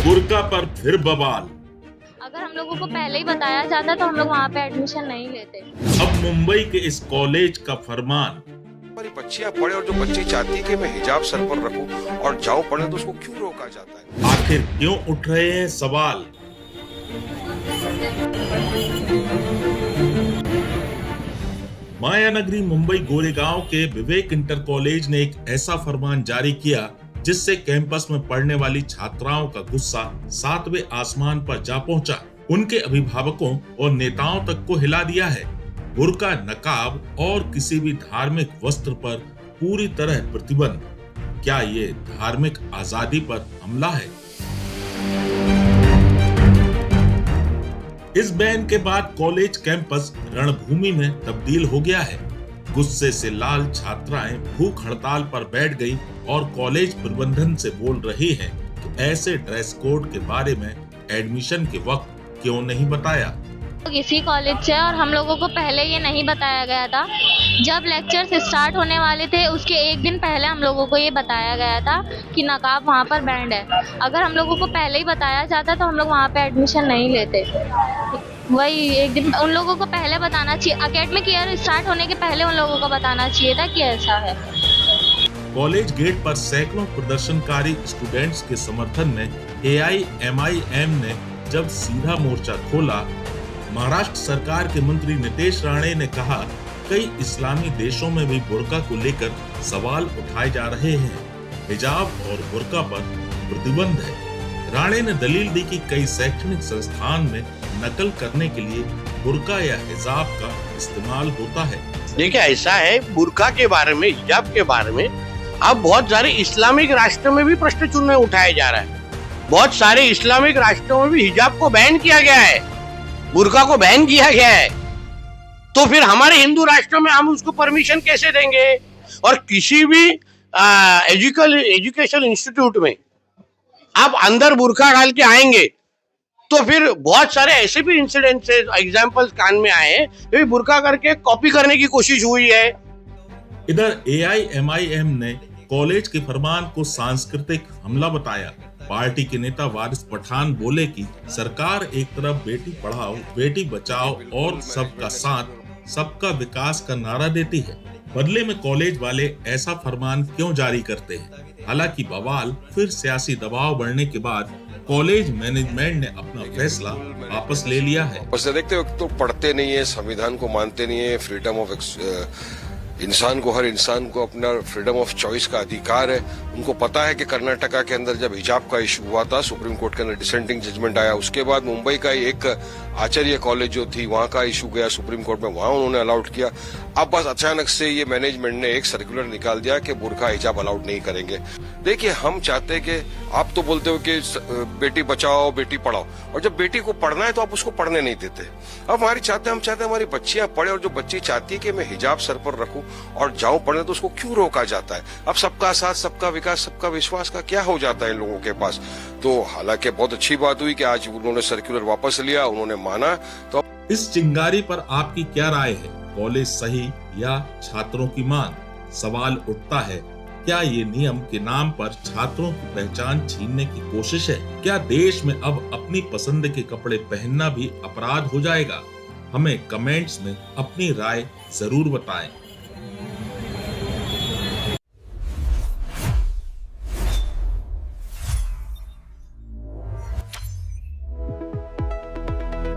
बुर्का पर फिर बवाल। अगर हम लोगों को पहले ही बताया जाता तो हम लोग वहाँ पे एडमिशन नहीं लेते। अब मुंबई के इस कॉलेज का फरमान, हमारी बच्चियां पढ़े और जो बच्ची चाहती है कि मैं हिजाब सर पर रखूं और जाऊं पढ़ने, तो उसको क्यों रोका जाता है? आखिर क्यों उठ रहे हैं सवाल। मायानगरी मुंबई गोरेगांव के विवेक इंटर कॉलेज ने एक ऐसा फरमान जारी किया जिससे कैंपस में पढ़ने वाली छात्राओं का गुस्सा सातवें आसमान पर जा पहुंचा। उनके अभिभावकों और नेताओं तक को हिला दिया है। बुर्का, नकाब और किसी भी धार्मिक वस्त्र पर पूरी तरह प्रतिबंध। क्या ये धार्मिक आजादी पर हमला है? इस बैन के बाद कॉलेज कैंपस रणभूमि में तब्दील हो गया है। गुस्से से लाल छात्राएं भूख हड़ताल पर बैठ गई और कॉलेज प्रबंधन से बोल रही हैं कि ऐसे ड्रेस कोड के बारे में एडमिशन के वक्त क्यों नहीं बताया। इसी कॉलेज से और हम लोगों को पहले ये नहीं बताया गया था। जब लेक्चर्स स्टार्ट होने वाले थे उसके एक दिन पहले हम लोगों को ये बताया गया था कि नकाब वहाँ पर बैंड है। अगर हम लोगों को पहले ही बताया जाता तो हम लोग वहाँ पे एडमिशन नहीं लेते। वही एक दिन उन लोगों को पहले बताना चाहिए, एकेडमिक ईयर स्टार्ट होने के पहले उन लोगों को बताना चाहिए था कि ऐसा है। कॉलेज गेट पर सैकड़ों प्रदर्शनकारी स्टूडेंट्स के समर्थन में AIMIM ने जब सीधा मोर्चा खोला, महाराष्ट्र सरकार के मंत्री नितेश राणे ने कहा, कई इस्लामी देशों में भी बुर्का को लेकर सवाल उठाए जा रहे हैं। हिजाब और बुर्का पर प्रतिबंध है। राणे ने दलील दी कि कई शैक्षणिक संस्थान में नकल करने के लिए बुर्का या हिजाब का इस्तेमाल होता है। देखिए, ऐसा है, बुर्का के बारे में, हिजाब के बारे में अब बहुत सारे इस्लामिक राष्ट्रों में भी प्रश्न चिन्ह उठाया जा रहा है। बहुत सारे इस्लामिक राष्ट्रों में भी हिजाब को बैन किया गया है, बुर्का को बैन किया गया है। तो फिर हमारे हिंदू राष्ट्रों में हम उसको परमिशन कैसे देंगे? और किसी भी एजुकेशन इंस्टीट्यूट में आप अंदर बुर्का डाल के आएंगे तो फिर बहुत सारे ऐसे भी इंसिडेंट्स एग्जांपल्स कान में आए हैं, बुर्का करके कॉपी करने की कोशिश हुई है। इधर AIMIM ने कॉलेज के फरमान को सांस्कृतिक हमला बताया। पार्टी के नेता वारिस पठान बोले कि सरकार एक तरफ बेटी पढ़ाओ, बेटी बचाओ और सबका साथ, सबका विकास का नारा देती है, बदले में कॉलेज वाले ऐसा फरमान क्यों जारी करते हैं? हालांकि बवाल फिर सियासी दबाव बढ़ने के बाद कॉलेज मैनेजमेंट ने अपना फैसला वापस ले लिया है। बस देखते हो, तो पढ़ते नहीं है, संविधान को मानते नहीं है, फ्रीडम ऑफ इंसान को, हर इंसान को अपना फ्रीडम ऑफ चॉइस का अधिकार है। उनको पता है कि कर्नाटका के अंदर जब हिजाब का इशू हुआ था, सुप्रीम कोर्ट के अंदर डिसेंटिंग जजमेंट आया, उसके बाद मुंबई का एक आचार्य कॉलेज जो थी वहां का इशू गया सुप्रीम कोर्ट में, वहां उन्होंने अलाउड किया। अब बस अचानक से ये मैनेजमेंट ने एक सर्कुलर निकाल दिया कि बुर्का हिजाब अलाउड नहीं करेंगे। देखिए, हम चाहते हैं कि आप तो बोलते हो कि बेटी बचाओ बेटी पढ़ाओ, और जब बेटी को पढ़ना है तो आप उसको पढ़ने नहीं देते। अब हम चाहते हैं हमारी बच्चियां पढ़े और जो बच्ची चाहती है कि मैं हिजाब सर पर रखूं और जाऊं पढ़ने, तो उसको क्यों रोका जाता है? अब सबका साथ, सबका विकास, सबका विश्वास का क्या हो जाता है इन लोगों के पास? तो हालांकि बहुत अच्छी बात हुई कि आज उन्होंने सर्कुलर वापस लिया, उन्होंने माना। तो इस चिंगारी पर आपकी क्या राय है? कॉलेज सही या छात्रों की मांग? सवाल उठता है, क्या ये नियम के नाम पर छात्रों की पहचान छीनने की कोशिश है? क्या देश में अब अपनी पसंद के कपड़े पहनना भी अपराध हो जाएगा? हमें कमेंट्स में अपनी राय जरूर बताएं।